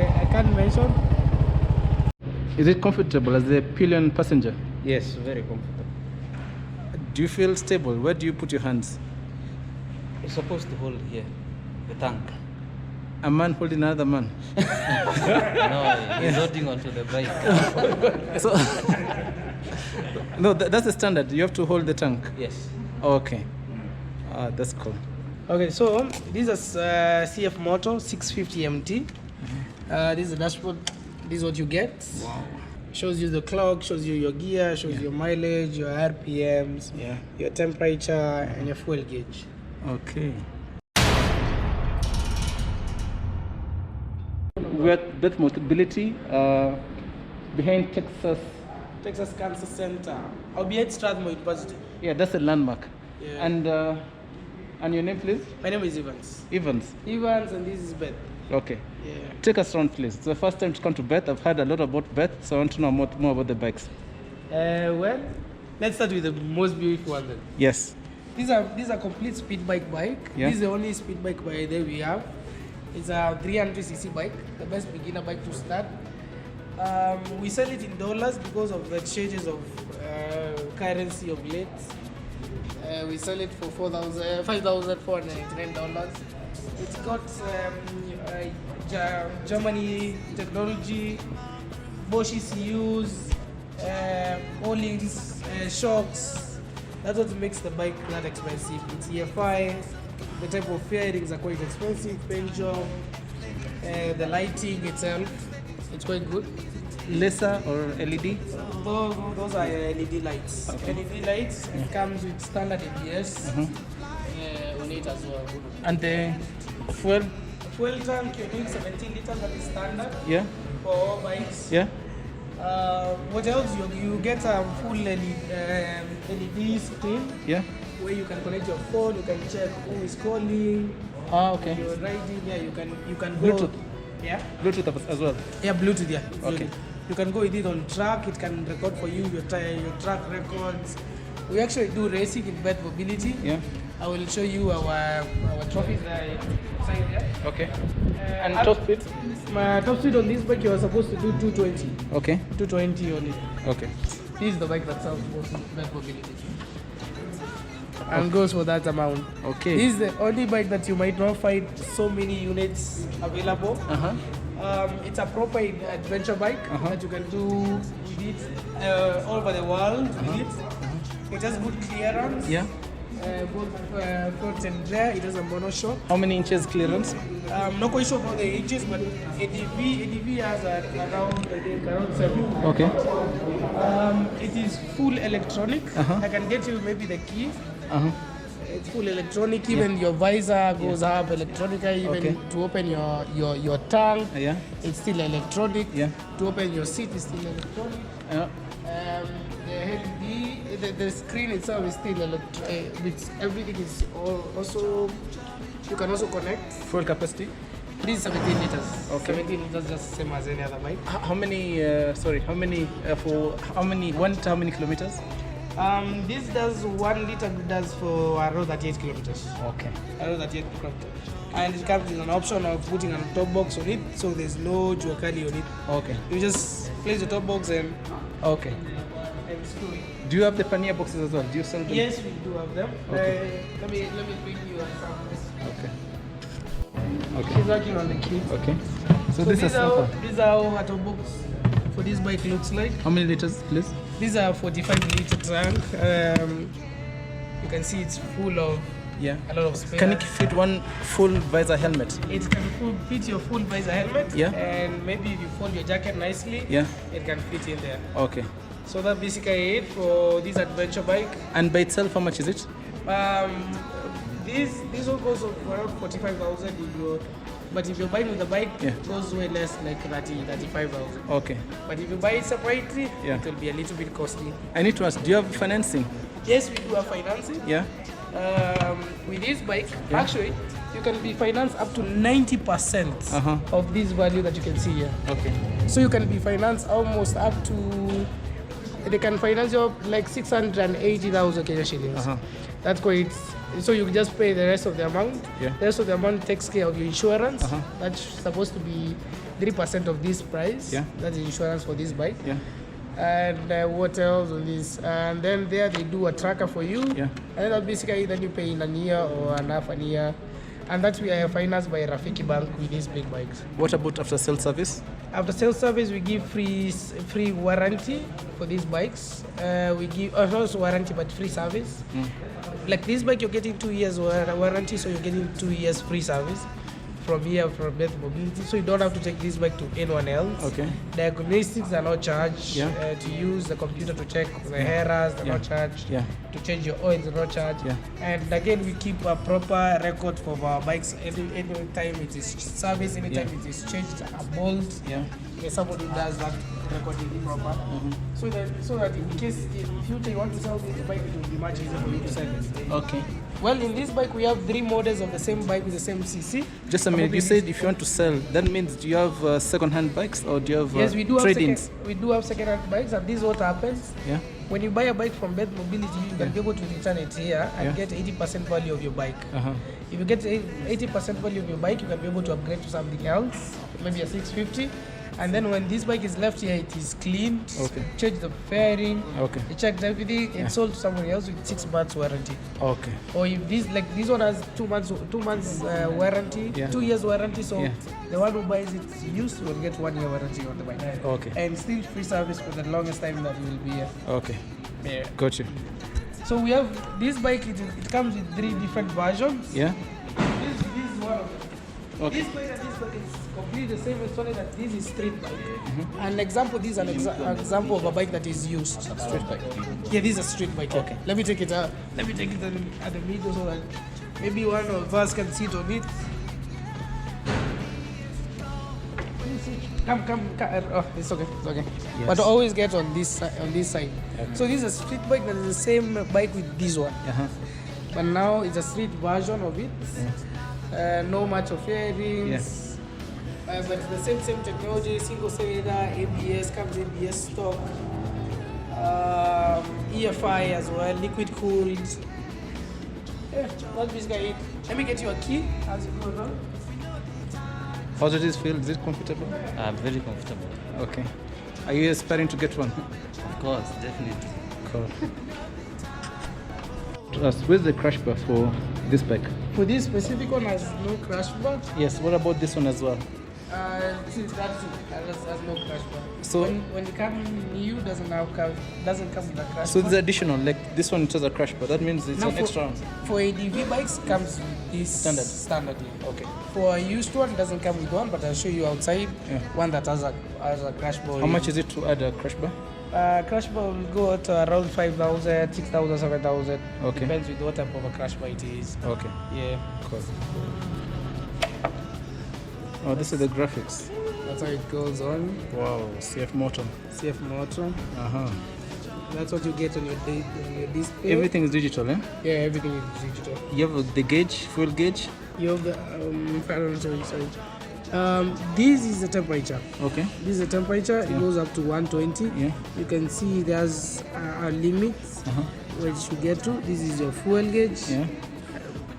I can't mention. Is it comfortable as the pillion passenger? Yes, very comfortable. Do you feel stable? Where do you put your hands? You're supposed to hold here, the tank. A man holding another man? No, he's holding onto the bike. So, no, that's the standard. You have to hold the tank. Yes. Okay. That's cool. Okay, so this is CF motor 650 MT. This is the dashboard. This is what you get. Wow. Shows you the clock, shows you your gear, shows your mileage, your RPMs, your temperature, and your fuel gauge. Okay. We're at BETH Mobility behind Texas Cancer Center. I'll be at Strathmore University. Yeah, that's a landmark. Yeah. And your name, please? My name is Evans. Evans, And this is BETH. Okay. Yeah. Take us around, please. It's the first time to come to BETH. I've heard a lot about BETH, so I want to know more about the bikes. Well, let's start with the most beautiful one then. Yes. These are complete speed bike. Yeah. This is the only speed bike by there we have. It's a 300cc bike, the best beginner bike to start. We sell it in dollars because of the changes of currency of late. We sell it for $5,499. It's got Germany technology, Bosch ECUs, O-rings, shocks. That's what makes the bike that expensive. It's EFI. The type of fairings are quite expensive. Paint job, the lighting itself, it's quite good. Laser or LED? Those are LED lights. Okay. LED lights. It comes with standard ABS on it as well. And the fuel? Fuel tank, you're doing 17 liters, that is standard. Yeah. For all bikes. Yeah. What else? You get a full LED screen. Yeah. Where you can connect your phone, you can check who is calling. Okay. You're riding. Yeah, you can go. Bluetooth. Yeah. Bluetooth as well. Yeah, Bluetooth. Yeah. Okay. You can go with it on track. It can record for you your track records. We actually do racing in BETH Mobility. Yeah. I will show you our trophies inside there. Okay. And top speed? My top speed on this bike, you are supposed to do 220. Okay. 220 on it. Okay. This is the bike that sells most BETH Mobility. And goes for that amount. Okay. This is the only bike that you might not find so many units available. It's a proper adventure bike that you can do with it all over the world with it. It has good clearance. Yeah. Both front and rear. It has a monoshock. How many inches clearance? Not quite sure about the inches, but ADV has around 7. Okay. It is full electronic. I can get you maybe the key. It's full electronic. Even your visor goes up electronically. Even to open your tank, it's still electronic. Yeah. To open your seat is still electronic. Yeah. The screen itself is still electronic. Everything is also. You can also connect. Fuel capacity? This is 17 liters. Okay. 17 liters, just same as any other bike. How many kilometers? This does 1 liter does for around 38 kilometers. Okay. Around 38 kilometers. And it comes with an option of putting a top box on it, so there's no Juakali on it. Okay. You just place the top box and okay. And screw it. Do you have the pannier boxes as well? Do you sell them? Yes, we do have them. Okay. Let me bring you a sample. Okay. Okay. She's working on the key. Okay. So These are simple. how a top box for this bike looks like. How many liters, please? These are 45-liter tank. You can see it's full of a lot of space. Can it fit one full visor helmet? It can fit your full visor helmet. Yeah. And maybe if you fold your jacket nicely, it can fit in there. Okay. So that's basically it for this adventure bike. And by itself, how much is it? This one goes for around 45,000 but if you buy with the bike, it goes way less, like 35,000. Okay. But if you buy it separately, it will be a little bit costly. I need to ask, do you have financing? Yes, we do have financing. Yeah. With this bike, actually, you can be financed up to 90% of this value that you can see here. Okay. So you can be financed almost up to, they can finance you up like 680,000 Kenya shillings. That's quite So you just pay the rest of the amount. Yeah. The rest of the amount takes care of your insurance. Uh-huh. That's supposed to be 3% of this price. Yeah. That's the insurance for this bike. Yeah. And what else on this? And then there they do a tracker for you. Yeah. And then basically then you pay in a year or an half a year. And that's we are financed by Rafiki Bank with these big bikes. What about after sales service? After sales service, we give free warranty for these bikes. We give not warranty but free service. Like this bike, you're getting 2 years warranty, so you're getting 2 years free service from BETH Mobility. So you don't have to take this bike to anyone else. Okay. Diagnostics are not charged. Yeah. To use the computer to check the errors, they're not charged. Yeah. To change your oil, they're not charged. Yeah. And again, we keep a proper record for our bikes. Any time it is serviced, anytime it is changed, a bolt. Yeah. Yeah, somebody does that recording proper. So that in case in future you want to sell this bike, it will be much easier for you to sell it. Okay. Well, in this bike we have 3 models of the same bike with the same CC. Just a minute. You said if you want to sell, that means do you have second-hand bikes or do you have Yes, we do have trade-ins? we do have second-hand bikes, and this is what happens. Yeah. When you buy a bike from BETH Mobility, you can be able to return it here and Yeah. get 80% value of your bike. Uh-huh. If you get 80% value of your bike, you can be able to upgrade to something else, maybe a 650. And then when this bike is left here, it is cleaned, Okay. change the fairing, Okay. you checked everything, and sold to someone else with 6 months warranty. Okay. Or if this one has 2 months warranty, Yeah. 2 years warranty, so Yeah. the one who buys it used will get 1 year warranty on the bike. Okay. And still free service for the longest time that you will be here. Okay. Yeah. Got you. So we have this bike, it comes with 3 different versions. Yeah. This is one of them. Okay. This bike and this bike is completely the same, it's only that this is street bike. An example, this is an example of a bike that is used. Street bike. Yeah, this is a street bike. Okay. Let me take it out. Let me take it at the middle so that maybe one of us can sit on it. Come. Oh, it's okay. It's okay. Yes. But always get on this side. Okay. So this is a street bike that is the same bike with this one. Uh-huh. But now it's a street version of it. No match of fairings. Yes. But the same technology, single cylinder, ABS, comes ABS stock. EFI as well, liquid cooled. Yeah, that's basically it. Let me get you a key as you go around. How does this feel? Is it comfortable? Very comfortable. Okay. Are you aspiring to get one? Of course, definitely. Cool. Where's the crash bar for this bike? For this specific one has no crash bar. Yes. What about this one as well? That's it. Has no crash bar. So- when it comes new, doesn't come with a crash So bar. it's additional. Like this one, it has a crash bar. That means it's Now an extra. For ADV bikes, comes with this standard. Yeah. Okay. For a used one, it doesn't come with one, but I'll show you outside one that has a crash bar. How much is it to add a crash bar? Crash bar will go to around 5,000, 6,000, 7,000. Okay. Depends with what type of a crash bar it is. Okay. Yeah. Cool. Oh, this is the graphics. That's how it goes on. Wow. CF motor. CF motor. Uh-huh. That's what you get on your display. Everything is digital, eh? Yeah, everything is digital. You have the gauge, fuel gauge. You have the sorry. This is the temperature. Okay. This is the temperature. It goes up to 120. Yeah. You can see there's a limit which you get to. This is your fuel gauge. Yeah.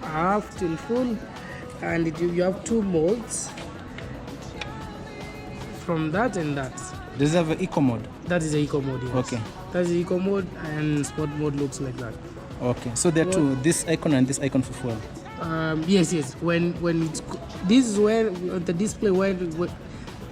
Half till full, and you have 2 modes. From that and that. Does it have an eco mode? That is the eco mode. Yes. Okay. That's the eco mode, and sport mode looks like that. Okay. So there are two. This icon and this icon for fuel. Yes. When it's this is when the display when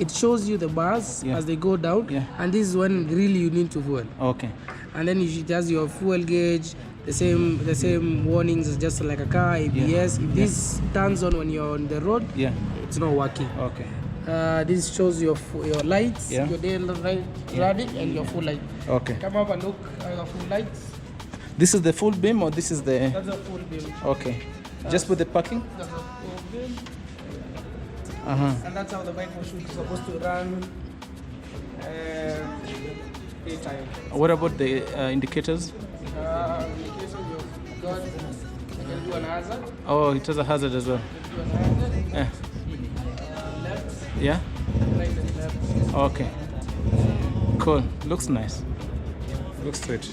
it shows you the bars as they go down, and this is when really you need to fuel. Okay. And then it has your fuel gauge, the same warnings as just like a car, ABS. If this turns on when you're on the road, it's not working. Okay. This shows your lights, Yeah. your daylight running, and your full light. Okay. Come up and look at your full lights. This is the full beam or this is the... That's a full beam. Okay. Just with the parking? That's a full beam. And that's how the bike was supposed to run daytime. What about the indicators? In case of your God, you can do an hazard. Oh, it has a hazard as well. Do an hazard. Yeah. Left, Yeah? right and left. Okay. Cool. Looks nice. Looks sweet.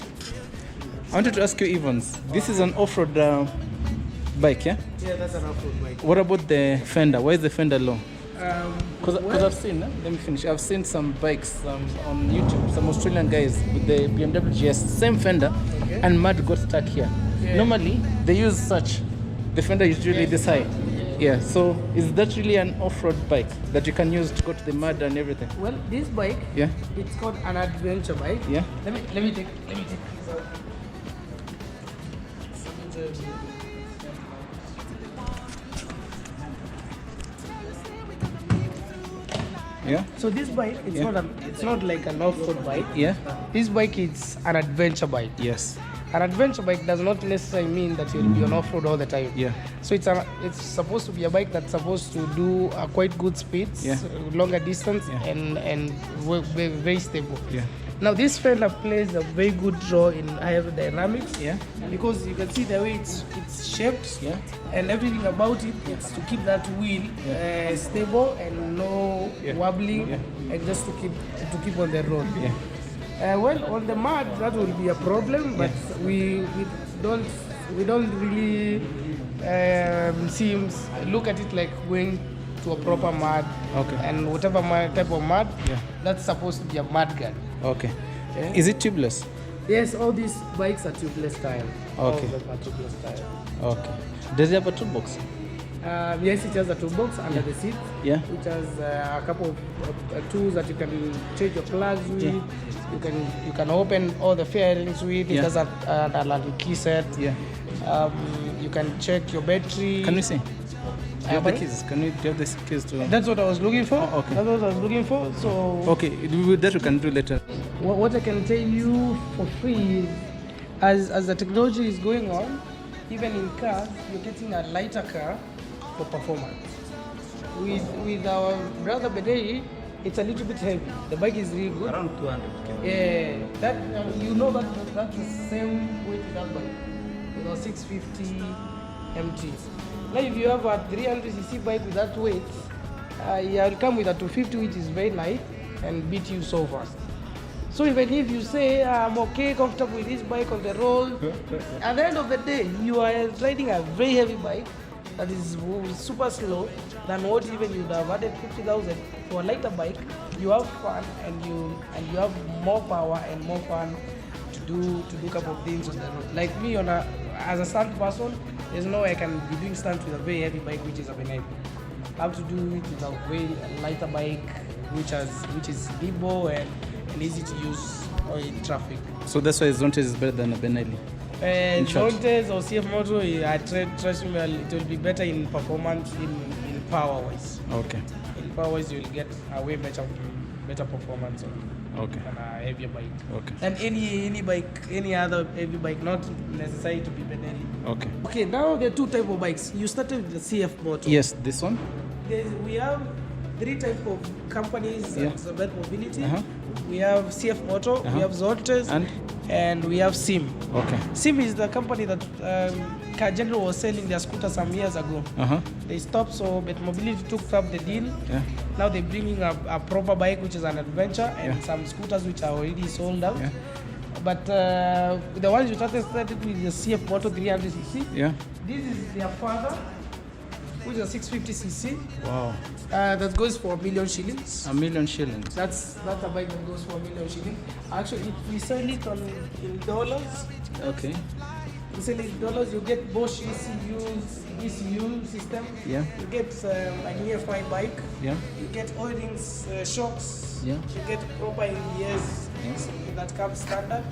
I wanted to ask you, Evans, this is an off-road bike, yeah? Yeah, that's an off-road bike. What about the fender? Why is the fender low? Because Well, I've seen, let me finish. I've seen some bikes on YouTube, some Australian guys with the BMW GS, same fender, Okay. and mud got stuck here. Yeah. Normally, they use such. The fender is usually this high. Yeah, so is that really an off-road bike that you can use to go to the mud and everything? well, this bike, Yeah, it's called an adventure bike. yeah. Let me take this out. Yeah, So this bike, Yeah. it's not like an off-road bike. yeah. This bike is an adventure bike. Yes, An adventure bike does not necessarily mean that you'll be on off-road all the time. yeah, So it's supposed to be a bike that's supposed to do quite good speeds, Yeah. longer distance, Yeah. and very, very stable. yeah, Now this fender plays a very good role in aerodynamics. yeah, Because you can see the way it's shaped, yeah. and everything about it is to keep that wheel stable and no Yeah. wobbling, Yeah. and just to keep on the road. Yeah. Well, on the mud that will be a problem, but we don't really look at it like going to a proper mud. Okay. And whatever type of mud, Yeah. that's supposed to be a mud guard. Okay. Yeah. Is it tubeless? Yes, all these bikes are tubeless tire. All Okay. of them are tubeless tire. Okay. Does it have a toolbox? Yes, it has a toolbox under the seat, Yeah. which has a couple of tools that you can change your plugs with. Yeah. You can open all the fairings with. It Yeah. has an alarm key set. Yeah. You can check your battery. Can we see? Do you have the pardon? keys? Do you have the keys to? That's what I was looking for. Oh, okay. That's what I was looking for. So Okay, that we can do later. what I can tell you for free is, as the technology is going on, even in cars, you're getting a lighter car for performance. With our brother Bedei, it's a little bit heavy. The bike is really good. Around 200 kg. Yeah, that that's the same weight with that bike. 650 MT. Now, if you have a 300cc bike with that weight, you'll come with a 250, which is very light and beat you so fast. So even if you say I'm okay, comfortable with this bike on the road, at the end of the day, you are riding a very heavy bike that is super slow than what even you'd have added 50,000 for a lighter bike. You have fun and you have more power and more fun to do a couple of things on the road. Like me, as a stunt person, there's no way I can be doing stunts with a very heavy bike, which is a Benelli. I have to do it with a very lighter bike, which is nimble and easy to use in traffic. So that's why Zontes is better than a Benelli. In short. Zontes or CF Moto, trust me, it will be better in performance, in power wise. Okay. In power wise, you will get a way better performance Okay. than a heavier bike. Okay. And any bike, any other heavy bike, not necessary to be Benelli. Okay. Okay, now there are two types of bikes. You started with the CF Moto. Yes, this one. We have three types of companies Yeah. at BETH Mobility. Uh-huh. We have CF Moto, Uh-huh. we have Zontes, and we have SIM. Okay. SIM is the company that Car General was selling their scooters some years ago. Uh-huh. They stopped, so BETH Mobility took up the deal. Yeah. Now they're bringing a proper bike, which is an adventure, and Yeah. some scooters which are already sold out. Yeah. But the ones you started with the CF Moto 300cc. Yeah. This is their father, which is a 650cc. Wow. That goes for $1 million shillings. $1 million shillings. That's a bike that goes for $1 million shillings. Actually, if we sell it in dollars, Okay. we sell it in dollars, you get Bosch ECU system. Yeah. You get an EFI bike. Yeah. You get O-rings, shocks. Yeah. You get proper ABS that comes standard.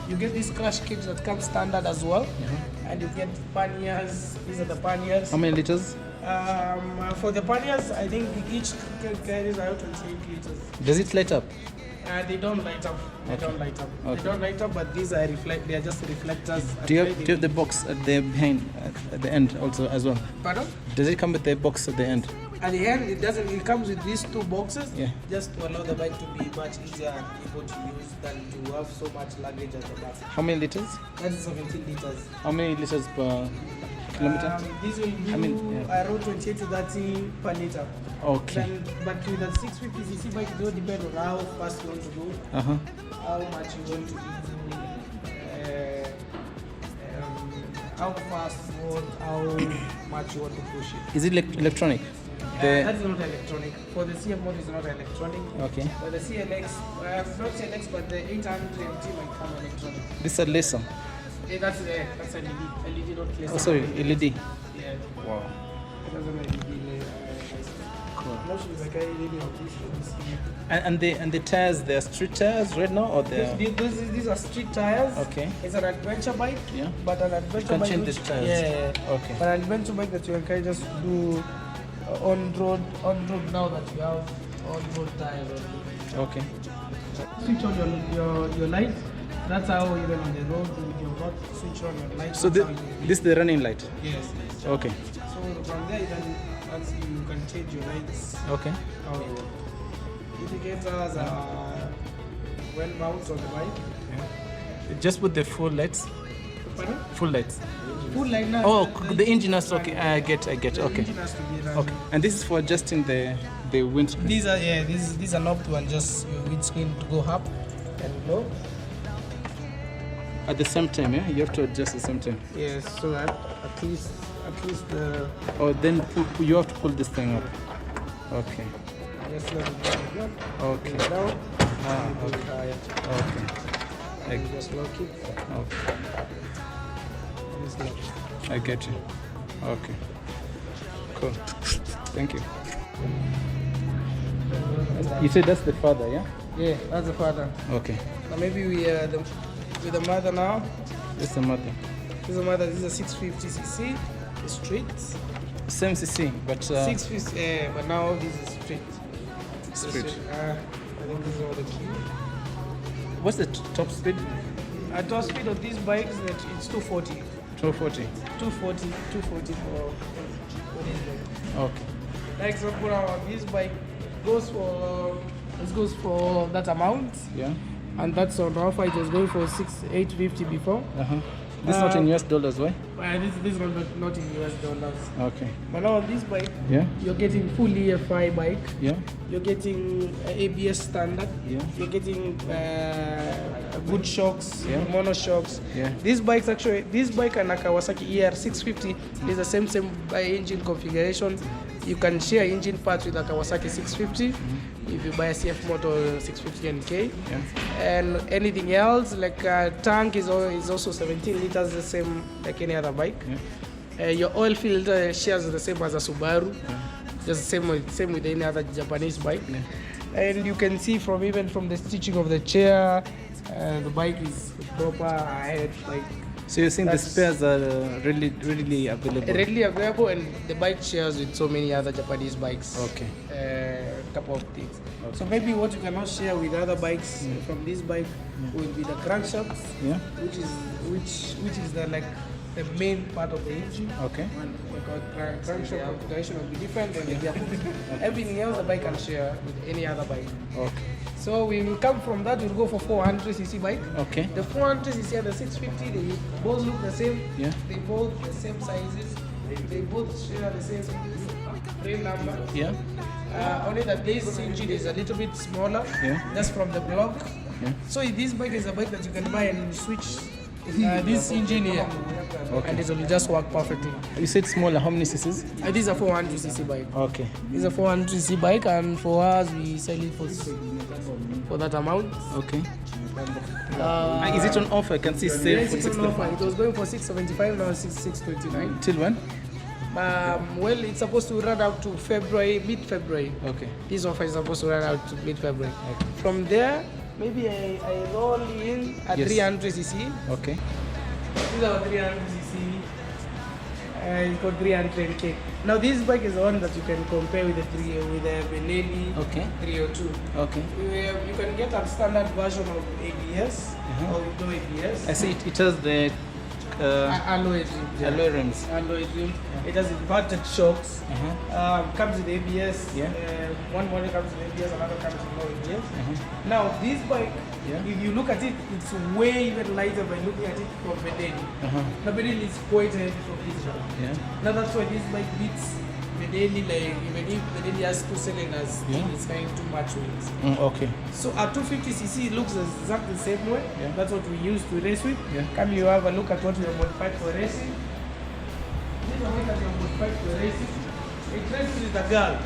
You get these crash kits that come standard as well. And you get panniers. These are the panniers. How many liters? For the panniers, I think each carries around 28 liters. Does it light up? They don't light up. They don't light up. Okay. They don't light up, but these are They are just reflectors. Do you have the box at the behind at the end also as well? Pardon? Does it come with the box at the end? At the end, it doesn't. It comes with these two boxes, Yeah. just to allow the bike to be much easier and able to use than to have so much luggage at the back. How many liters? That is 17 liters. How many liters per kilometer? These will do around 28 to 30 per liter. Okay. But with a 650cc bike, it will depend on how fast you want to go, how much you want to do, how fast you want, how much you want to push it. Is it electronic? That's not electronic. For the CF mode, it's not electronic. Okay. But the CLX, not CLX, but the 800 MT might come electronic. This is a laser. Yeah, that's LED. LED not laser. Oh, sorry, LED. Yeah. Wow. It doesn't LED. Cool. I'm not sure if I can LED of this. And the tires, they're street tires right now, or they're... These are street tires. Okay. It's an adventure bike. Yeah. But an adventure can bike. change the tires. Yeah. Okay. But an adventure bike that you can just do on road now that you have on road tires. Okay. Switch on your lights. That's how even on the road with your road switch on your lights. So this is the running light. Yes. Okay. So from there you can change your lights Okay. how you want. Indicators are well mounted on the bike. Yeah. Just put the full lights. Pardon? Full lights. Full light now. Oh, the engine has to, okay. I get. The Okay. engine has to be running. Okay. And this is for adjusting the windscreen. These are knob to adjust your windscreen to go up and low. At the same time, yeah, you have to adjust at the same time. Yes, so that at least the Or then you have to pull this thing up. Okay. just let it go. Okay. Pull it down. And pull it Okay. higher. Okay. And you just lock it. Okay. Just lock it. I get you. Okay. Cool. Thank you. You said that's the father, yeah? Yeah, that's the father. Okay. Now maybe we are with the mother now. This is the mother. This is the mother. This is a 650cc. The street. Same CC, but 650. But now this is street. Street. I think this is all the key. what's the top speed? At top speed of these bikes, it's 240. 240. 240 for this bike. Okay. Like example, this bike goes for that amount, Yeah. and that's on offer. It was going for 850 before. This is not in US dollars, why? This is not in US dollars. Okay. But now on this bike, Yeah. you're getting full EFI bike. Yeah. You're getting ABS standard. Yeah. You're getting good shocks, Yeah. mono shocks. Yeah. This bike and a Kawasaki ER650 is the same engine configuration. You can share engine parts with a Kawasaki 650 if you buy a CF motor 650 NK. Yeah. And anything else like tank is also 17 liters, the same like any other bike. Yeah. Your oil filter shares the same as a Subaru, just same with any other Japanese bike. Yeah. And you can see even from the stitching of the chair, the bike is proper ahead. Like So you're saying the spares are readily available? readily available, and the bike shares with so many other Japanese bikes. Okay. Couple of things. Okay. So maybe what you cannot share with other bikes from this bike will be the crankshaft, Yeah. which is the main part of the engine. Okay. Crankshaft configuration will be different than the gearbox. Everything else the bike can share with any other bike. Okay. So we will come from that. We'll go for 400cc bike. Okay. The 400cc and the 650, they both look the same. Yeah. They both the same sizes. They both share the same frame number. Yeah. Only that this engine is a little bit smaller. Yeah. That's from the block. Yeah. So this bike is a bike that you can buy and switch this engine here, and it will just work perfectly. You said smaller. How many cc's? This is a 400cc bike. Okay. This is a 400cc bike, and for us we sell it for that amount. Okay. Is it on offer? I can see sale Yes, for it's on 60. offer. It was going for 675, now it's 629. Till when? Well, it's supposed to run out to mid-February. Okay. This offer is supposed to run out to mid-February. Okay. From there, maybe I roll in at Yes. 300cc. Okay. This is our 300cc. It's called 310K. Now this bike is the one that you can compare with the Benelli Okay. 302. Okay. You can get a standard version of ABS or with no ABS. I see it has the Alloy rim. alloy rims. Alloy rim. It has inverted shocks. Comes with ABS. Yeah. One model comes with ABS, another comes with no ABS. Now this bike, if you look at it, it's way even lighter by looking at it from Benelli. The Benelli is quite heavy from this bike. Yeah. Now that's why this bike beats Benelli, like even if Benelli has 2 cylinders, it's carrying too much weight. Okay. So at 250cc it looks exactly the same way. Yeah. That's what we use to race with. Yeah. Come you have a look at what we have modified for racing. This one we have modified for racing. It races with a girl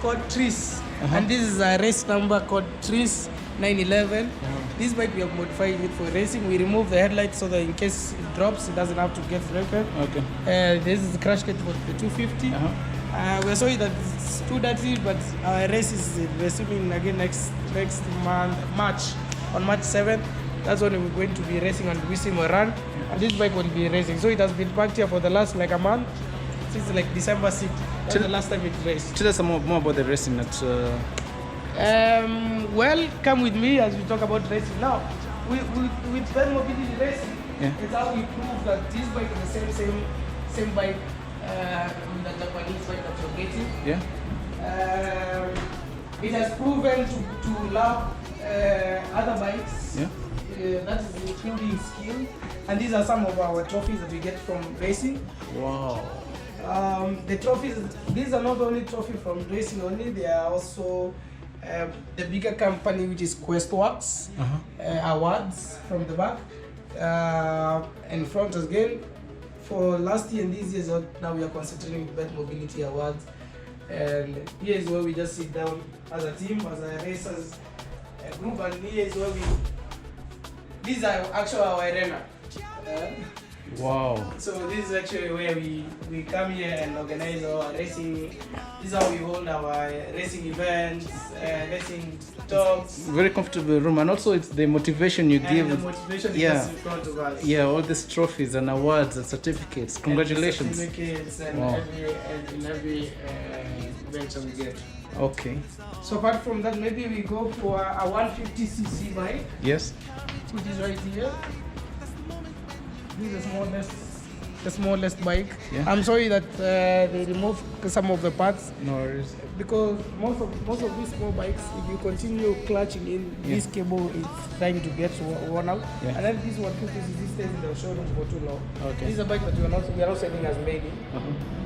called Tris. And this is a race number called Tris 911. This bike we have modified it for racing. We remove the headlights so that in case it drops, it doesn't have to get wrecked. Okay. This is the crash kit for the 250. We're sorry that it's too dirty, but our race is resuming again next month, on March 7th. That's when we're going to be racing on Wisimo Run. And this bike will be racing. So it has been parked here for the last like a month, since like December 6th. That's the last time it raced. Tell us more about the racing at... Well, come with me as we talk about racing. Now, with BETH Mobility Racing, it's how we prove that this bike is the same bike with the Japanese bike that you're getting. Yeah. It has proven to love other bikes. Yeah. That is including skill. And these are some of our trophies that we get from racing. Wow. The trophies, these are not only trophies from racing only, they are also the bigger company, which is QUESTWORKS, awards from the back. And front again, for last year and this year, now we are concentrating with BETH Mobility Awards. And here is where we just sit down as a team, as a racers group, and here is where these are actually our arena. Wow. So this is actually where we come here and organize our racing. This is how we hold our racing events, racing talks. Very comfortable room, and also it's the motivation you give. The motivation is just in front of us. Yeah, all these trophies and awards and certificates. Congratulations. And certificates and every venture we get. Okay. So apart from that, maybe we go for a 150cc bike. Yes. Which is right here. This is the smallest bike. Yeah. I'm sorry that they removed some of the parts. No worries. Because most of these small bikes, if you continue clutching in, this cable is trying to get worn out. Yeah. And then this 150cc stays in the showroom for too long. Okay. This is a bike that we are not selling as many.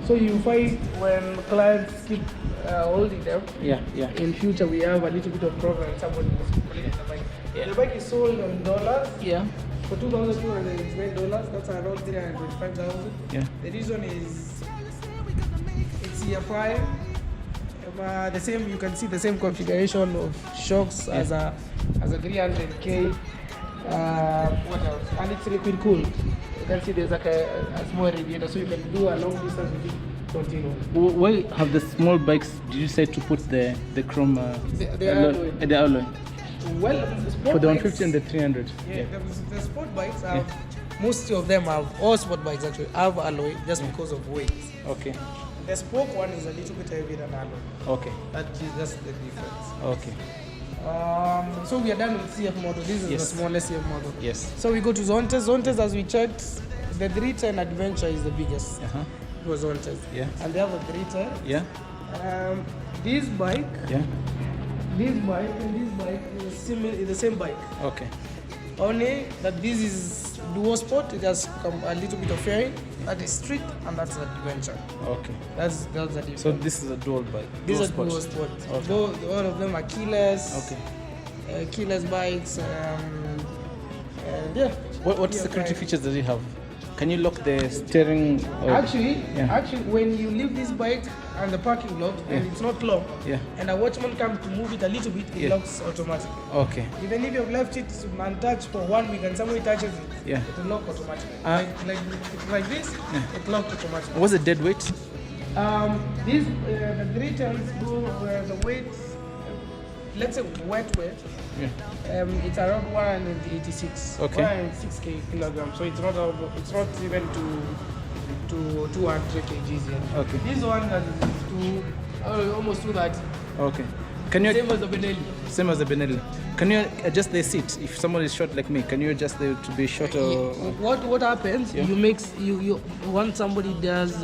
So you find when clients keep holding them, in future we have a little bit of problem and somebody is collecting the bike. The bike is sold on dollars. Yeah. For $2,208, that's around $325,000. Yeah. The reason is it's EFI. The same, you can see the same configuration of shocks as a 300K. What else? And it's liquid cooled. You can see there's like a small radiator, so you can do a long distance with it continuous. Why have the small bikes? Did you say to put the chrome the alloy? Well, the sport for the bikes, 150 and the 300. Yeah, the sport bikes have, most of them have, all sport bikes actually have alloy just because of weight. Okay. The spoke one is a little bit heavier than alloy. Okay. That is just the difference. Okay. So we are done with CF model. This is the smallest CF model. Yes. So we go to Zontes. Zontes, as we checked, the 310 Adventure is the biggest. It was Zontes. Yeah. And they have a 310. Yeah. This bike. Yeah. This bike and this bike is the same bike. Okay. Only that this is dual sport. It has a little bit of fairing. That is street and that's the adventure. Okay. That's the difference. So this is a dual bike. These are dual sport. Okay. All of them are keyless. Okay. Keyless bikes. Yeah. What security features does it have? Can you lock the steering? Actually, when you leave this bike and the parking lot and it's not locked, and a watchman comes to move it a little bit, it locks automatically. Okay. Even if you've left it untouched for 1 week and somebody touches it, it will lock automatically. Like this, it locked automatically. What's the dead weight? These the 310s go the weight. Let's say wet weight. It's around 186. Okay. 186 kilograms. So it's not even to 200 kgs yet. Okay. This one that is almost 230. Okay. Can you same as the Benelli? Same as the Benelli. Can you adjust the seat if someone is short like me? Can you adjust it to be shorter? What happens? You once somebody does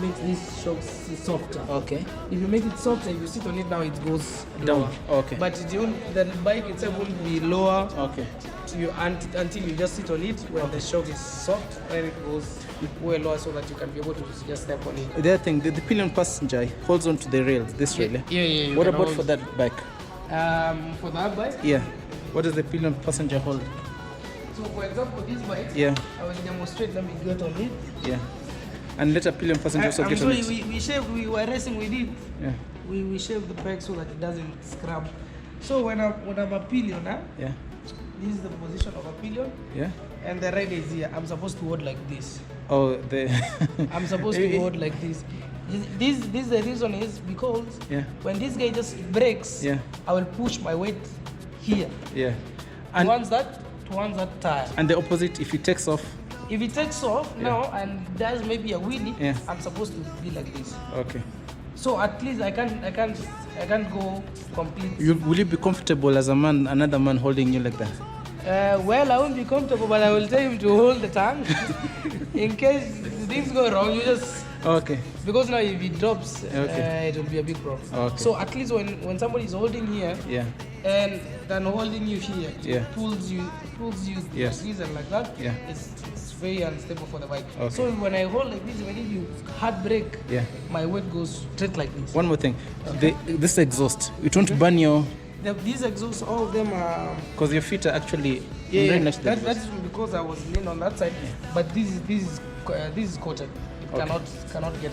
makes these shocks softer. Okay. If you make it softer, if you sit on it now, it goes down. Lower. Okay. But the bike itself won't be lower. Okay. Until you just sit on it when the shock is soft, and it goes way lower so that you can be able to just step on it. The other thing, the pillion passenger holds on to the rails. This rail. Yeah. What about for that bike? For that bike? Yeah. What does the pillion passenger hold? So for example, this bike, I will demonstrate. Let me get on it. Yeah. And let a pillion passenger also I'm get sorry, on it. we shaved, we were racing with it. Yeah. We shaved the back so that it doesn't scrub. So when I'm a pillion, Yeah. this is the position of a pillion, Yeah. and the rider is here. I'm supposed to hold like this. Oh, the. I'm supposed to hold like this. This the reason is because Yeah. when this guy just brakes, Yeah. I will push my weight here Yeah. And towards that tire. and the opposite, if it takes off. If it takes off Yeah. now and does maybe a wheelie, Yeah. I'm supposed to be like this. Okay. So at least I can't go complete. Will you be comfortable as a man, another man holding you like that? Well, I won't be comfortable, but I will tell him to hold the tank in case things go wrong. You just Okay. because now if it drops, Okay. it will be a big problem. Okay. So at least when somebody is holding here Yeah. and then holding you here, Yeah. pulls you Yes. like this and like that. Yeah. It's very unstable for the bike. Okay. So when I hold like this, when you hard brake, Yeah. my weight goes straight like this. One more thing. This exhaust, it won't burn your. These exhausts, all of them are. Because your feet are actually Yeah, very next to the that, exhaust. that's because I was leaning on that side. But this is coated. It Okay. cannot get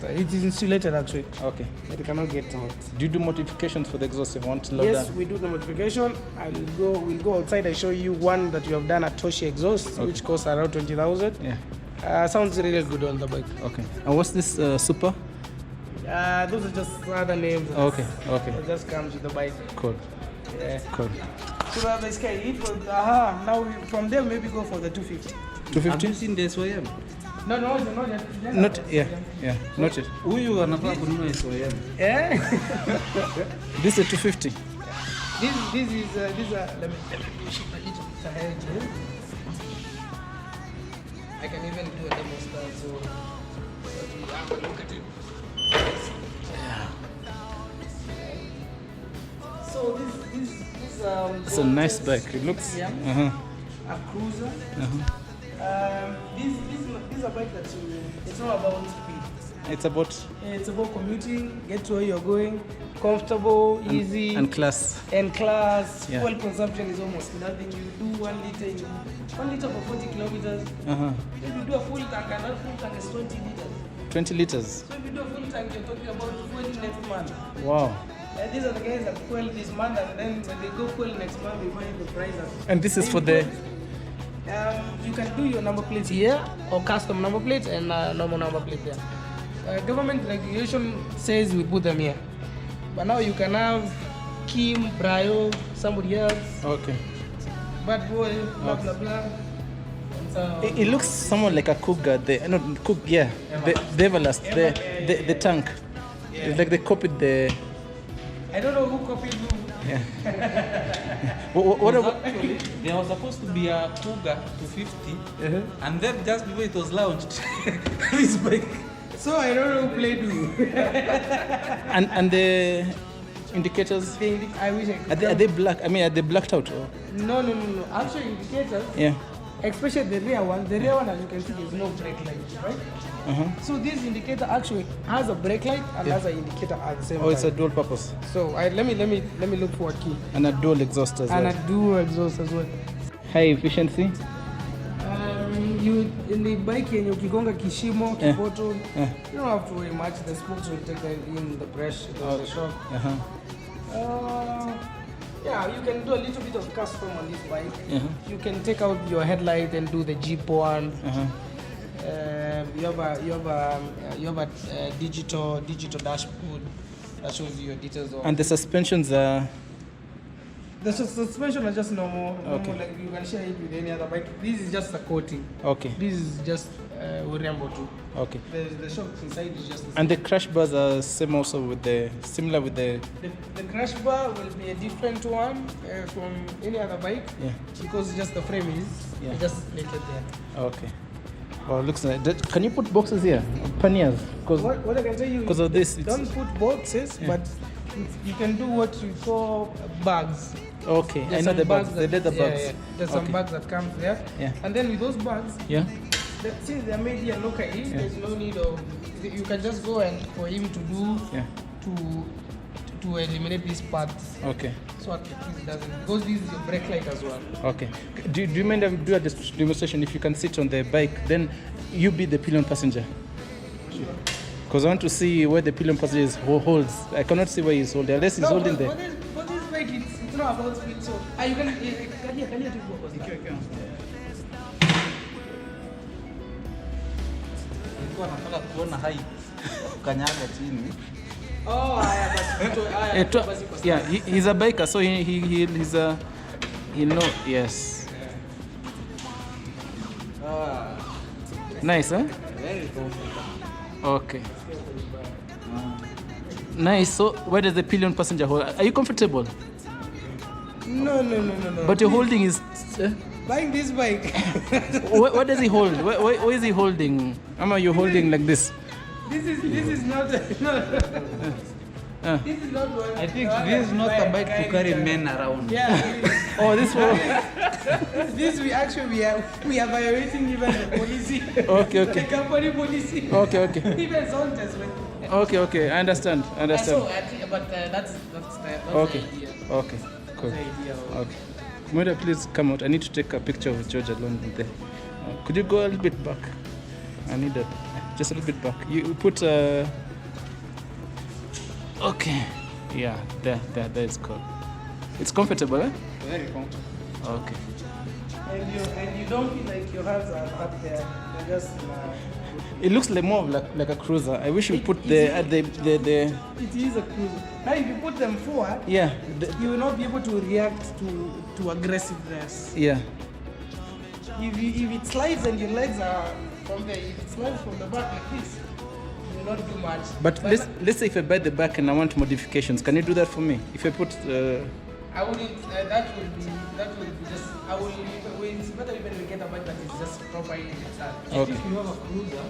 it is insulated actually. Okay. It cannot get hot. Do you do modifications for the exhaust if you want to lower Yes, down? we do the modification. We'll go outside and show you one that we have done at Toshi exhaust, which costs around 20,000. Yeah. Sounds really good on the bike. Okay. And what's this super? Those are just other names. Okay. Okay. It just comes with the bike. Cool. Yeah. Cool. So that basically it was, now from there maybe go for the 250. Have 250? you seen the SYM? No, Not yeah. Yeah. Not it. Huyu anafaa kununua SYM. Yeah. This is 250. This is let me shift a little bit ahead here. I can even do a demo style so we have a look at it. So this It's a nice bike. It looks. Yeah. A cruiser. This is a bike that it's not about speed. It's about It's about commuting, get to where you're going, comfortable, easy, and class. and class. Yeah. Fuel consumption is almost nothing. You do 1 liter for 40 kilometers. If you do a full tank, and that full tank is 20 liters. 20 liters. So if you do a full tank, you're talking about fuel next month. Wow. And these are the guys that fuel this month, and then when they go fuel next month, they find the prices. And this is for the. You can do your number plates here, or custom number plates and normal number plate there. Government regulation says we put them here, but now you can have Kim, Brayo, somebody else, Okay. bad boy, blah blah blah. And so, It looks somewhat like a Cougar. Not Cougar. Yeah. The Everlast. The tank. It's like they copied the. I don't know who copied who. Yeah. what about? Actually, there was supposed to be a Cougar 250, and then just before it was launched, this bike. So I don't know who played who. And the indicators. I wish I could. Are they black? I mean, are they blacked out? Or? No. Actually, indicators, Yeah. especially the rear one. The rear one, as you can see, there's no brake light, right? So this indicator actually has a brake light and has an indicator at the same Oh, it's a time. dual purpose. So let me look for a key. And a dual exhaust as And well. a dual exhaust as well. High efficiency. You in the bike and ukigonga kishimo, Yeah. kipoto, Yeah. you don't have to worry much. The spokes will take in the brush, the shock. Yeah, you can do a little bit of custom on this bike. You can take out your headlight and do the Jeep one. You have a digital dashboard that shows you your details of. And the suspensions are. The suspension are just normal, Okay. like you can share it with any other bike. This is just a coating. Okay. This is just Uriambo too. Okay. The shocks inside is just the same. And the crash bars are similar with the. The crash bar will be a different one from any other bike. Yeah. Because just the frame is Yeah. just naked there. Okay. Well, looks like that. Can you put boxes here? Panniers? Because What I can tell you because of this, it's- don't put boxes, but you can do what we call bags. okay. I There's know some the bags. that- The leather yeah, bags. yeah. There's some Okay. bags that come there. Yeah. And then with those bags, Yeah. since they're made here locally, there's no need of. You can just go and for him to do Yeah. to eliminate these parts. Okay. So at least it doesn't, because this is your brake light as well. Okay. Do you mind if we do a demonstration? If you can sit on the bike, then you be the pillion passenger. Because I want to see where the pillion passenger holds. I cannot see where he's holding, unless he's holding there. But this bike, it's not about speed, so... you can Nilikuwa nataka kuona height. Kanyaga chini. Oh, Yeah, he's a biker, so he's a... yes. Nice, huh? Very comfortable. Okay. Nice. So, where does the pillion passenger hold? Are you comfortable? No. But you're holding his. Buying this bike. What does he hold? Where is he holding? Ama, you're holding like this. This is not. This is not what. I think this is not a bike to carry men around. Yeah. Oh, this one. This we are violating even the policy. Okay. The company policy. Okay. Even zones as well. Okay. I understand. So, that's the Okay. idea. Okay. Cool. That's the idea. Okay. Moira, please come out. I need to take a picture of George alone with there. Could you go a little bit back? I need that. Just a little bit back. You put. Okay. Yeah. There is cool. It's comfortable, eh? Very comfortable. Okay. And you don't feel like your hands are up there. They're just. It looks like more of like a cruiser. I wish we put the. It is a cruiser. Now, if you put them forward, Yeah. you will not be able to react to aggressiveness. Yeah. If it slides and your legs are from there, if it slides from the back like this, you will not do much. But let's say if I buy the back and I want modifications, can you do that for me? If I put. I wouldn't. That will be just. I will. It's better even we get a bike that is just properly installed. I think you have a cruiser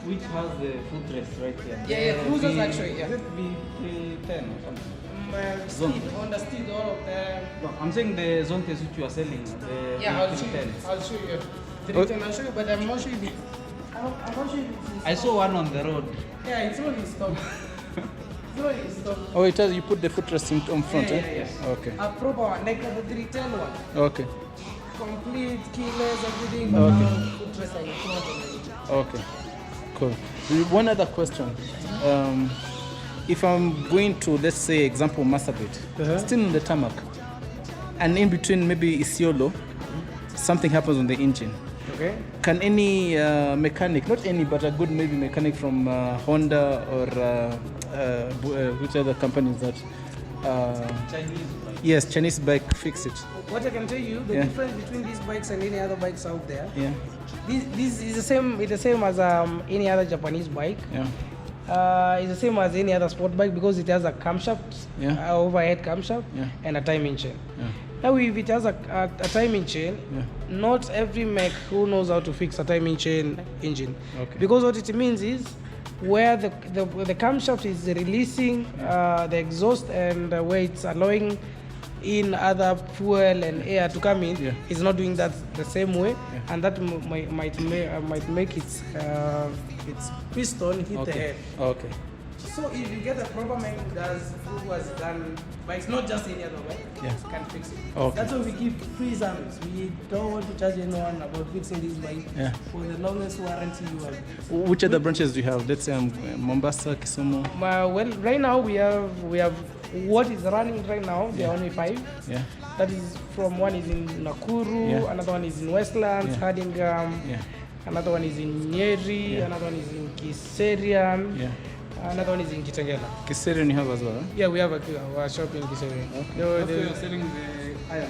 which has the footrest right here. Yeah, cruisers actually. Yeah. Is it B10 or something? Steed, Honda Steed, all of them. No, I'm saying the Zontes which you are selling. The Yeah, I'll show you. B10. I'll show you. 310, I'll show you, but I'm not sure if it. I'm not sure if it's. I saw one on the road. Yeah, it's not in stock. It's not in stock. Oh, it has. You put the footrest on front, Yeah, eh? yeah. Okay. A proper one, like the 310 one. Okay. Complete, keyless, everything, but Okay. now footrest and front and Okay. Cool. One other question. If I'm going to, let's say, example, Massabit, still in the tarmac, and in between maybe Isiolo, something happens on the engine. Okay. Can any mechanic, not any, but a good maybe mechanic from Honda or which other company is that? Chinese. Yes, Chinese bike fix it. What I can tell you, the Yeah. difference between these bikes and any other bikes out there, Yeah. this is the same. It's the same as any other Japanese bike. Yeah. It's the same as any other sport bike because it has a camshaft, Yeah. overhead camshaft, Yeah. and a timing chain. Yeah. Now, if it has a timing chain, Yeah. not every mech who knows how to fix a timing chain engine. Okay. Because what it means is where the camshaft is releasing the exhaust and where it's allowing in other fuel and air to come in, Yeah. it's not doing that the same way, Yeah. and that might make its piston hit the head. Okay. So if you get a proper man who has done bikes, not just any other bike, Yeah. can fix it. Okay. That's why we give free service. We don't want to charge anyone about fixing this bike Yeah. for the longest warranty you have. Which other branches do you have? Let's say Mombasa, Kisumu. Well, right now we have what is running right now. There are only 5. Yeah. That is from one is in Nakuru, Yeah. another one is in Westlands, Yeah. Hardingham, Yeah. another one is in Nyeri, Yeah. another one is in Kiserian, Yeah. another one is in Kitengela. Kiserian you have as well, huh? Yeah, we have a shop in Kiserian. So you are selling the iron.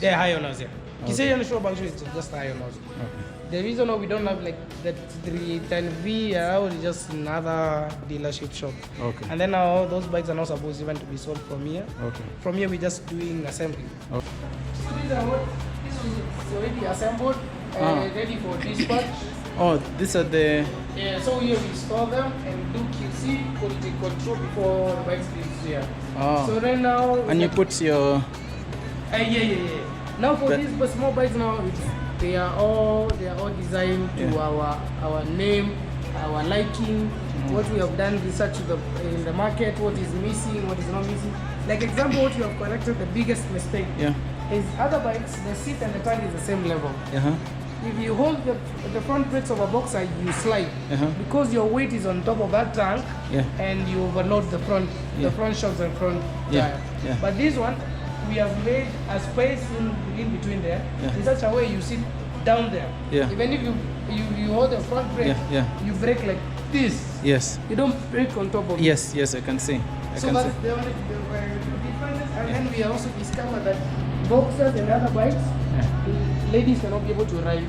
They're high on us, yeah. Okay. Kiserian shop actually is just high on us. Okay. The reason why we don't have like that 310V is just another dealership shop. Okay. And then now those bikes are not supposed even to be sold from here. Okay. From here we're just doing assembly. Okay. So this is already assembled, ready for dispatch. Oh, these are the. Yeah, so here we store them and do QC, quality control before the bikes leaves here. Oh. So right now. And you put your. Yeah. Now for these small bikes now, they are all designed to our name, our liking, what we have done research in the market, what is missing, what is not missing. Like example, what you have corrected, the biggest mistake Yeah. is other bikes, the seat and the tire is the same level. Uh-huh. if you hold the front brakes of a boxer, you slide because your weight is on top of that tank, and you overload the front shocks and front tire. But this one, we have made a space in between there in such a way you sit down there. Even if you hold the front brake, you brake like this. Yes. You don't brake on top of it. Yes, I can see. So that's the only difference. And then we also discovered that boxers and other bikes, ladies cannot be able to ride.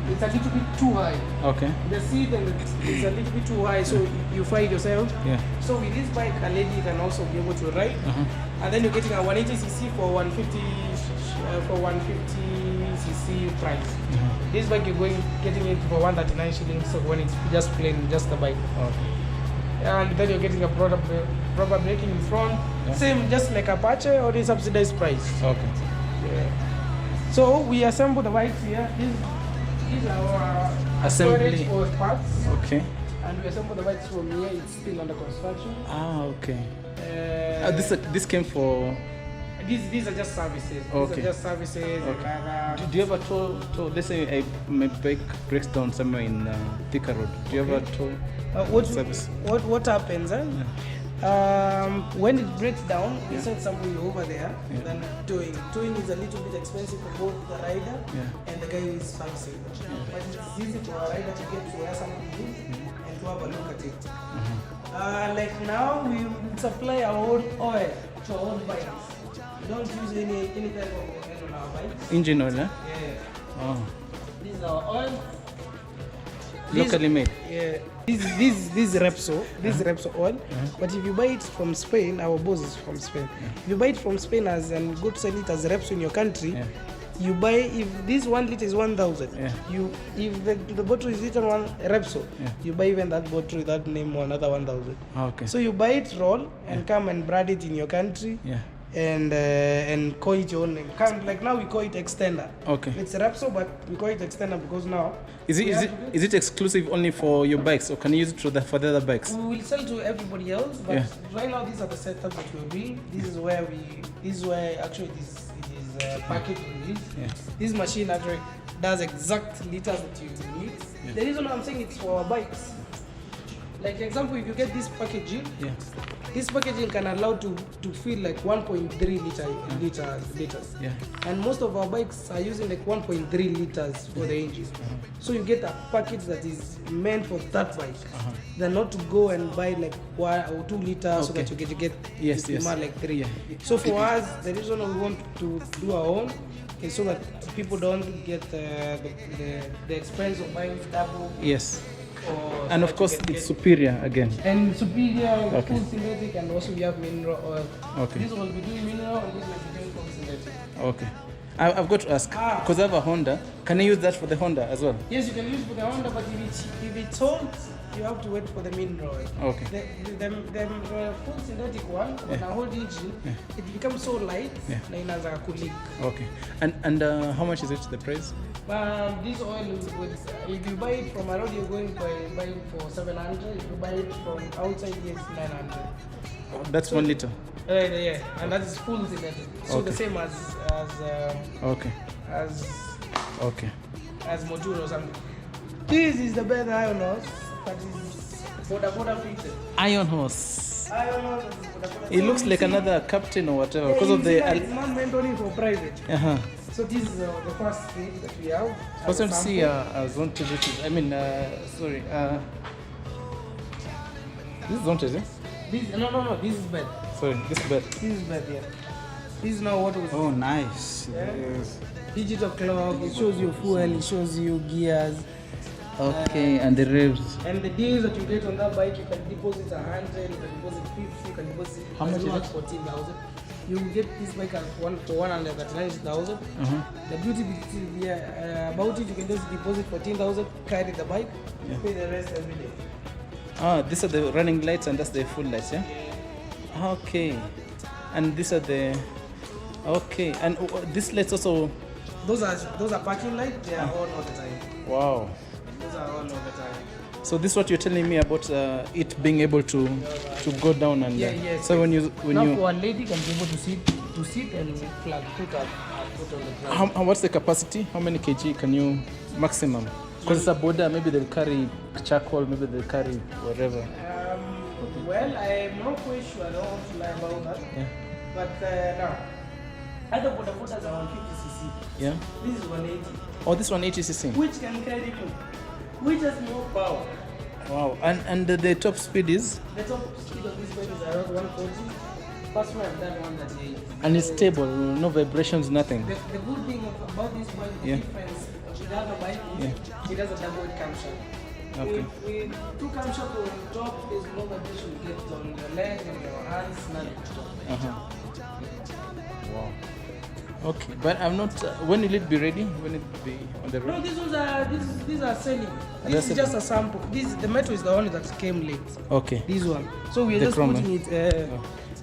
It's a little bit too high. Okay. The seat is a little bit too high, so you find yourself. So with this bike, a lady can also be able to ride. And then you're getting a 180cc for 150cc price. This bike you're getting it for 139 shillings. So when it's just plain, just the bike. And then you're getting a proper braking in front. Same, just like Apache or the subsidized price. So we assemble the bikes here. These are our assembly or parts. And we assemble the bikes from here. It's still under construction. This came for. These are just services. These are just services. Do you ever tow? Let's say my bike breaks down somewhere in Thika Road. Do you ever tow service? What happens? When it breaks down, we send somebody over there. Then towing. Towing is a little bit expensive for both the rider and the guy who is servicing. But it's easy for a rider to get to where somebody is and to have a look at it. Like now, we supply our own oil to our own bikes. We don't use any type of oil on our bikes. Engine oil, This is our oil. Locally made. This Repsol. This is Repsol oil. But if you buy it from Spain, our boss is from Spain. If you buy it from Spain and go to sell it as Repsol in your country, you buy, if this 1 liter is 1,000, if the bottle is written one Repsol, you buy even that bottle with that name or another 1,000. So you buy it raw and come and brand it in your country. And call it your own name. Like now we call it extender. It's Repsol, but we call it extender because now. Is it exclusive only for your bikes, or can you use it for the other bikes? We will sell to everybody else, but right now these are the setups that we're doing. This is where actually it is packaged in this. This machine actually does exact liters that you need. The reason I'm saying it's for our bikes. Like example, if you get this packaging, this packaging can allow to fill like 1.3 liters. And most of our bikes are using like 1.3 liters for the engine. So you get a package that is meant for that bike. Than not to go and buy like 1 or 2 liters so that you get like 3. So for us, the reason we want to do our own is so that people don't get the expense of buying double. And of course, it's superior again. And superior, full synthetic, and also we have mineral oil. This will be doing mineral, and this will be doing full synthetic. I've got to ask, because I have a Honda, can I use that for the Honda as well? Yes, you can use for the Honda, but if it's old, you have to wait for the mineral oil. The full synthetic one, on a whole engine, it becomes so light, and it has a cool leak. And how much is it, the price? This oil, if you buy it from a road, you're going to buy it for 700. If you buy it from outside, it's 900. That's 1 liter. And that is full synthetic. So the same as Motul or something. This is the better iron horse, but it's border fitted. Iron horse. Iron horse. It looks like another captain or whatever because of the. It's not meant only for private. So this is the first stage that we have. First time to see Zontage. I mean, sorry. This is Zontage, No. This is bed. Sorry, this is bed. This is bed, This is now what we. Oh, nice. Digital clock. It shows you fuel. It shows you gears. And the revs. And the deals that you get on that bike, you can deposit 100, you can deposit 50, you can deposit. How much is it? 14,000. You get this bike at for 139,000. The beauty about it, you can just deposit 14,000, carry the bike, pay the rest every day. These are the running lights and that's the full lights, And these are the and these lights also. Those are parking lights. They are on all the time. Wow. Those are on all the time. So this is what you're telling me about it being able to go down and. Yes. So when you for a lady can be able to sit to sit and flag put on the ground. What's the capacity? How many kg can you maximum? Because it's a border, maybe they'll carry charcoal, maybe they'll carry whatever. Well, I'm not quite sure. I don't want to lie about that. Yeah. But now, other border boarders are 150cc. Yeah. This is 180. Oh, this 180cc. Which can carry more? Which has more power? Wow. And the top speed is? The top speed of this bike is around 140. First one I've done 138. And it's stable, no vibrations, nothing. The good thing about this bike, the difference with the other bike is it has a double camshaft. Okay. With two camshafts on top, there's no vibration you get on your legs, on your hands, nothing. Wow. Okay, but I'm not. When will it be ready? When it be on the road? No, these are selling. This is just a sample. The metal is the one that came late. Okay. This one. So we're The just chrome, putting it.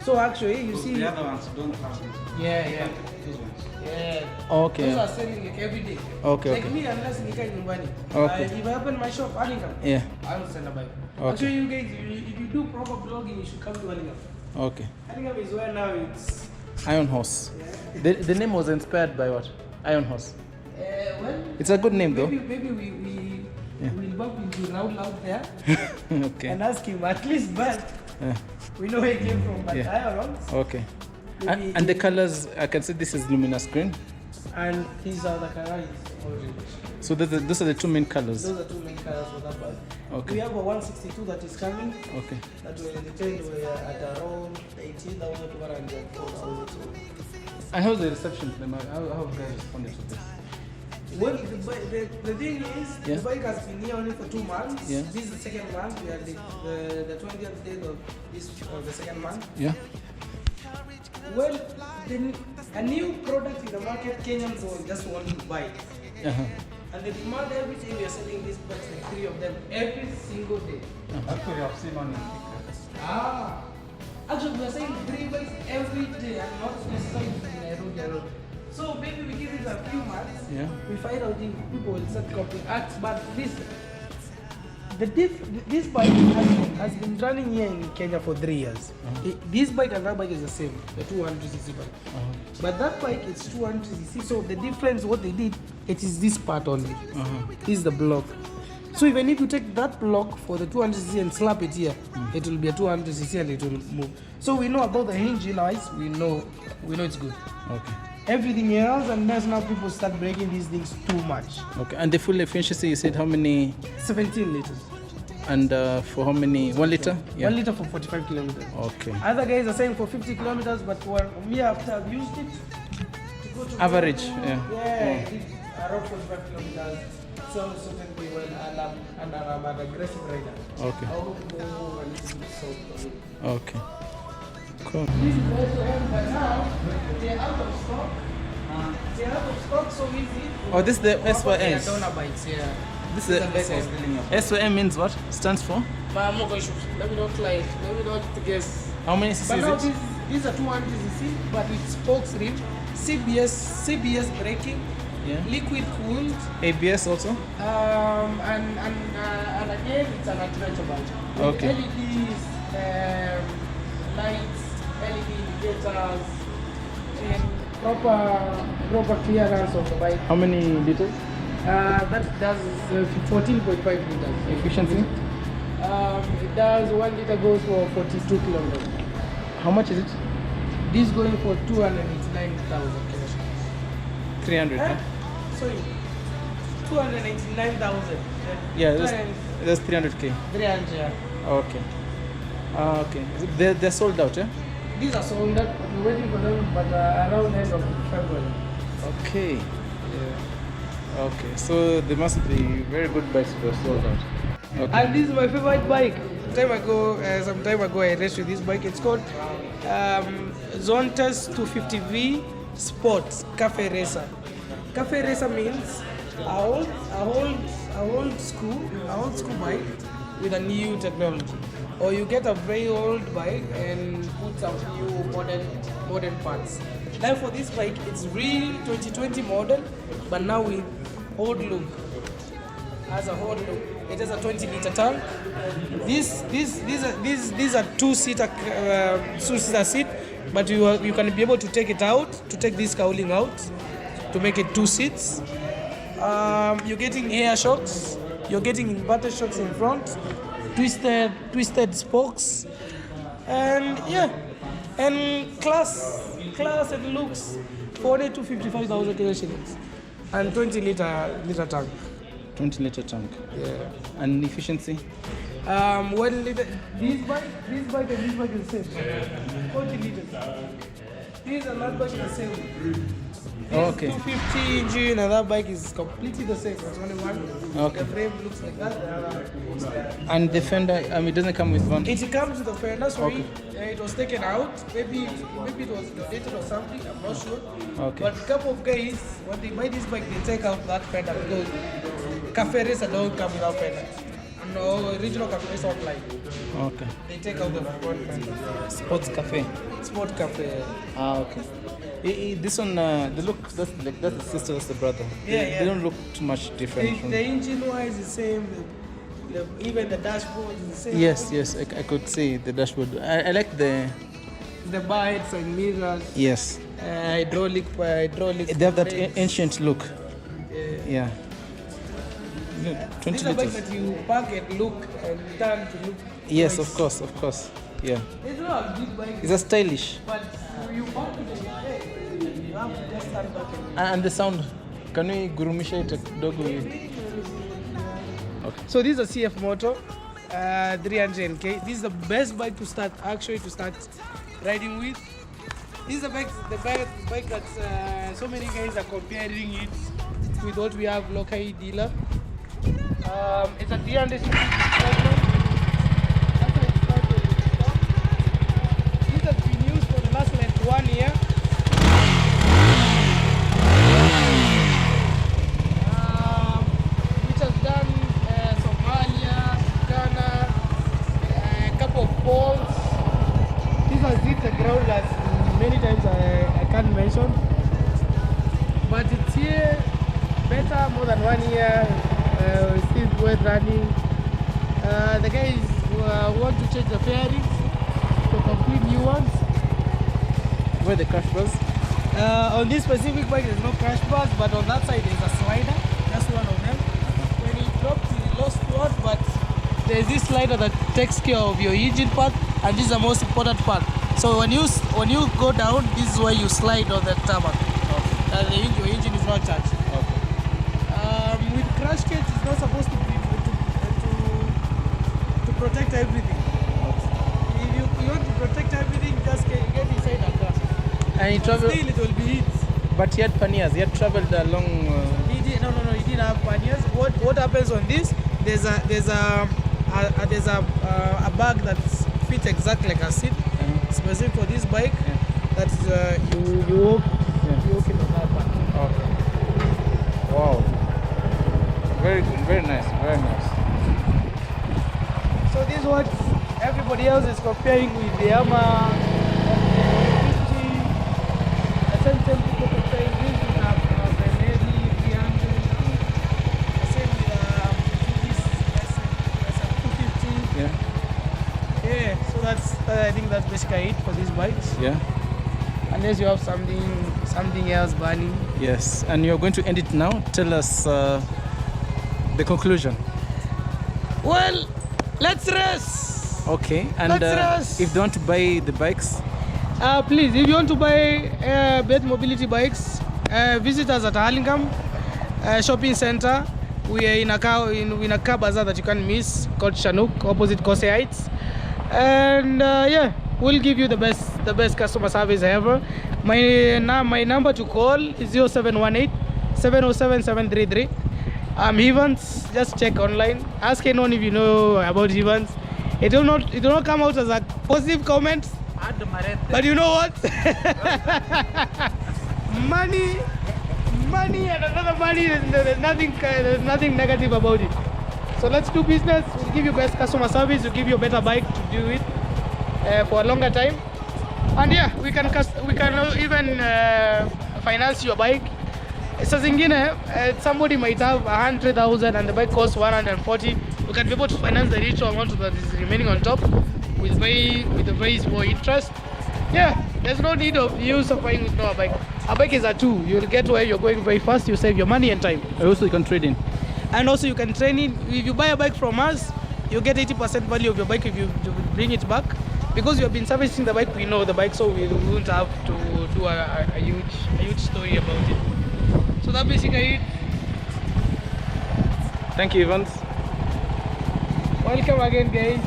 So actually, you see. The other ones don't have it. Yeah. Those ones. Yeah. Okay. Those are selling like every day. Okay. Like me, unless Nika nyumbani. Okay. If I open my shop, Alingam, Yeah. I'll send a bike. Okay. Actually, you guys, if you do proper blogging, you should come to Alingam. Okay. Alingam is where now it's. Iron Horse. Yeah. The name was inspired by what? Iron Horse. Well. It's a good name though. Maybe we'll bump into loud there Okay. and ask him at least, but we know where he came from. But Yeah. I don't know. Okay. And the colors, I can see this is luminous green. And these are the colors orange. So those are the two main colors. Those are two main colors for that bike. Okay. We have a 162 that is coming. Okay. That will retail at around 18,100. And how's the reception to them? How have you guys responded to this? Well, the thing is, Yeah. the bike has been here only for 2 months. Yeah. This is the second month. We are the 20th day of the second month. Yeah. Well, a new product in the market, Kenyans will just want to buy it. And the demand every day we are selling these bikes, like 3 of them, every single day. Actually, I've seen one in Actually, we are selling 3 bikes every day and not necessarily in Nairobi alone. So maybe we give it a few months, we find out if people will start copying us. But this bike has been running here in Kenya for 3 years. This bike and that bike is the same, the 200cc bike. But that bike is 200cc, so the difference, what they did, it is this part only. This is the block. So even if you take that block for the 200cc and slap it here, it will be a 200cc and it will move. So we know about the hinge noise, we know it's good. Okay. Everything else, and that's now people start breaking these things too much. Okay. And the fuel efficiency, you said how many? 17 liters. And for how many? 1 liter? 1 liter for 45 kilometers. Okay. Other guys are saying for 50 kilometers, but for me, after I've used it, to go to Average, it's around 45 kilometers. So certain way well, and I'm an aggressive rider. Okay. I want to go a little bit soft. Okay. Cool. This is also end, but now they're out of stock. They're out of stock so easy. Oh, this is the They're SYS. donor bikes, yeah. This is the SYM means what? Stands for? But I'm not going to. Let me not lie. Let me not guess. How many But cc now is it? these are 200cc, but with spokes rim, CBS braking, liquid cooled, ABS also? and again it's an adventure bike. With Okay. LEDs, lights, LED indicators, and proper clearance of the bike. How many liters? That does 14.5 liters. Efficiency? It does 1 liter goes for 42 kilometers. How much is it? This going for 289,000 kilometers. 300. Huh? Sorry, 289,000. Yeah, that's 300k. 300. Yeah. Okay. Okay. They're sold out, yeah? These are sold out. We're waiting for them, but around end of February. Okay. Yeah. Okay. So they must be very good bikes if they're sold out. Okay. And this is my favorite bike. Some time ago, I raced with this bike. It's called Zontas 250V Sports Cafe Racer. Cafe Racer means a old school bike with a new technology, or you get a very old bike and put some new modern parts. Now for this bike, it's really 2020 model, but now with old look. Has a old look. It has a 20-liter tank. These are two-seater seat but you can be able to take it out, to take this cowling out, to make it 2 seats. You're getting air shocks, you're getting inverted shocks in front, twisted spokes, and yeah, and class and looks 40 to 55,000 Kenya shillings, and 20 liter tank. 20 liter tank. Yeah. And efficiency? 1 liter. This bike and this bike is the same. 40 liters. This and that bike is the same. Oh, okay. 250 engine and that bike is completely the same. It's only one. Okay. The frame looks like that. The other. And the fender, it doesn't come with one? It comes with the fender, sorry. Okay. It was taken out. Maybe it was donated or something. I'm not sure. Okay. But a couple of guys, when they buy this bike, they take out that fender because cafe racer don't come without fender. No, original cafe racer online. Okay. They take out the front fender. Sports cafe? Sport cafe. Ah, okay. This one, the look, that's the sister, that's the brother. They don't look too much different. The engine wise is the same. Even the dashboard is the same. Yes, I could see the dashboard. I like the bites and mirrors. Yes. Hydraulic. They have that ancient look. Yeah. 20 These are bikes liters. that you park and look and turn to look. Yes, nice. of course. Yeah. It's not a big bike. Is that stylish? But you park it and you have to just stand back And the sound, can we gurumisha it kidogo? Okay. So this is a CF motor, 300K. This is the best bike to start riding with. This is the bike that so many guys are comparing it with what we have locally dealer. It's a 300 cc segment. That's how it started. This has been used for the last like 1 year. Which has done Somalia, Ghana, a couple of balls. This has hit the ground as many times I can't mention. But it's here better, more than 1 year. Still worth running. The guys want to change the fairings to complete new ones. Where the crash bars? On this specific bike there's no crash bars, but on that side there's a slider. That's one of them. When you drop you lost one, but there's this slider that takes care of your engine part, and this is the most important part. So when you go down, this is where you slide on the tarmac. Okay. Your engine is not charged. With crash cage, it's not supposed to be to protect everything. If you want to protect everything, just get inside the car. And he traveled. Still, it will be hit. But he had panniers. He had traveled along. He didn't have panniers. What happens on this? There's a bag that fits exactly like a seat, specific for this bike. That you walk in the car park. Okay. Wow. Very good, very nice. So this is what everybody else is comparing with the Yamaha F50. At the same time, people comparing this with a Benelli 300. The same with S250. Yeah. So I think that's basically it for these bikes. Yeah. Unless you have something else burning. Yes. And you're going to end it now. Tell us the conclusion. Well, let's race. Okay. And Let's race. if they want to buy the bikes, please, if you want to buy BETH Mobility bikes, visit us at Hurlingham Shopping Center. We are in a car bazaar that you can't miss, called Chanook, opposite Kose Heights. And yeah, we'll give you the best customer service ever. My number to call is 0718 707 733. I'm Evans. Just check online. Ask anyone if you know about Evans. It will not come out as a positive comment. But you know what? money and another money. There's nothing negative about it. So let's do business. We'll give you best customer service. We'll give you a better bike to do it for a longer time. And yeah, we can even finance your bike. So zingine, somebody might have 100,000 and the bike costs 140. We can be able to finance the residual amount that is remaining on top with a very small interest. Yeah, there's no need of you suffering with no bike. A bike is a tool. You'll get where you're going very fast. You save your money and time. Also, you can trade in. And also you can train it. If you buy a bike from us, you get 80% value of your bike if you bring it back. Because you have been servicing the bike, we know the bike, so we won't have to do a huge story about it. So that's basically it. Thank you, Evans. Welcome again, guys.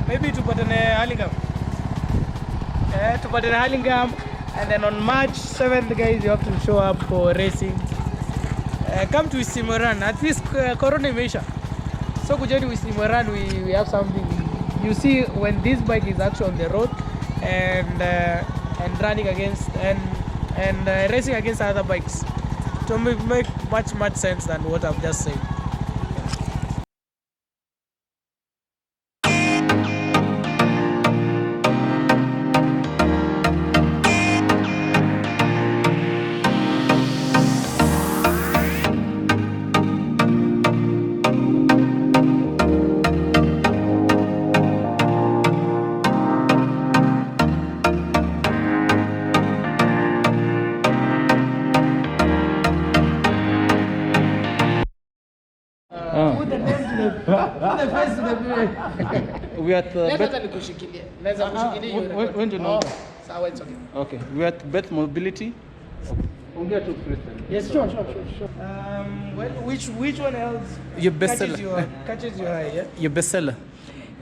Maybe to Hurlingham. To Hurlingham, and then on March 7th, guys, you have to show up for racing. Come to Isimuran. At least Corona imeisha. So kujeni Isimuran, we have something. You see when this bike is actually on the road and running against and racing against other bikes. To make much sense than what I've just said. We are at When do you know? It's okay. Okay, we are at BETH Mobility. Yes, sure. Well, which one else Your bestseller. catches your eye? Yeah. Your bestseller.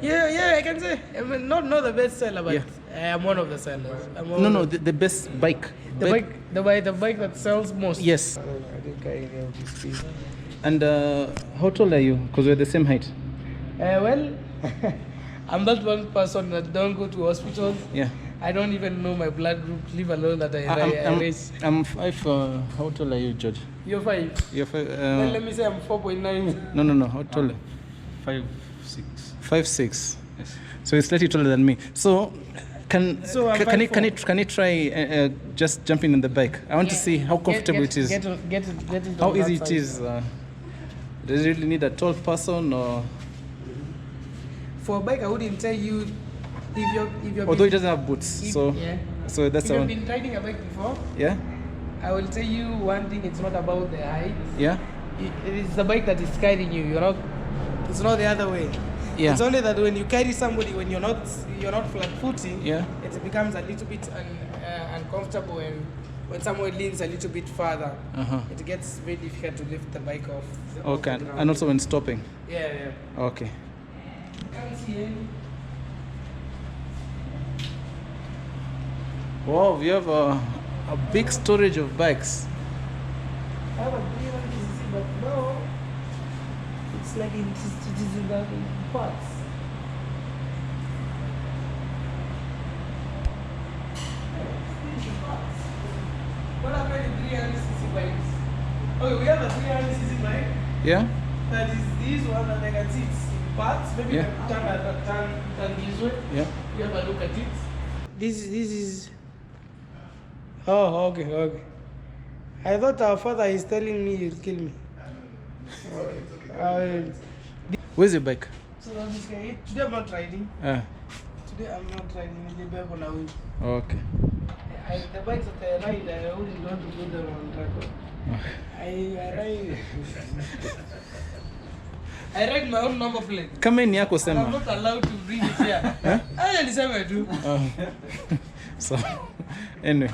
Yeah, I can say. I mean, not the best seller, but I'm one of the sellers. The best bike. The bike that sells most. Yes. I didn't carry any of these things. And how tall are you? Because we're the same height. Well, I'm not one person that don't go to hospitals. Yeah. I don't even know my blood group, leave alone that I race. I'm 5. How tall are you, George? You're 5. You're 5. Well, let me say I'm 4.9. No. How tall? 5'6". 5'6". Yes. So it's slightly taller than me. So can you try just jumping on the bike? I want to see how comfortable it is. Get it How on easy that it is. side. Does it really need a tall person or? For a bike, I wouldn't tell you if you're. Although it doesn't have boots, so that's if the you've one. been riding a bike before, Yeah. I will tell you one thing. It's not about the height. Yeah. It is the bike that is carrying you. It's not the other way. Yeah. It's only that when you carry somebody, when you're not flat-footing, Yeah. it becomes a little bit uncomfortable, and when someone leans a little bit further, it gets very difficult to lift the bike off. Okay. The ground. And also when stopping. Yeah. Okay. Can't see any. Wow, we have a big storage of bikes. I have a 300cc, but now it's like it is in the parts. What happened in 300cc bikes? Okay, we have a 300cc bike. Yeah. That is this one that I can see it's in parts. Maybe Yeah. turn this way. Yeah. You have a look at it. This is. Oh, okay. I thought our father is telling me he'll kill me. Where's your bike? So this guy, today I'm not riding. Today I'm not riding. Okay. The bikes that I ride, I wouldn't want to put them on track. I ride. I ride my own number plate. Kama ni yako I'm sema. not allowed to bring it here. I niseme tu. So anyway.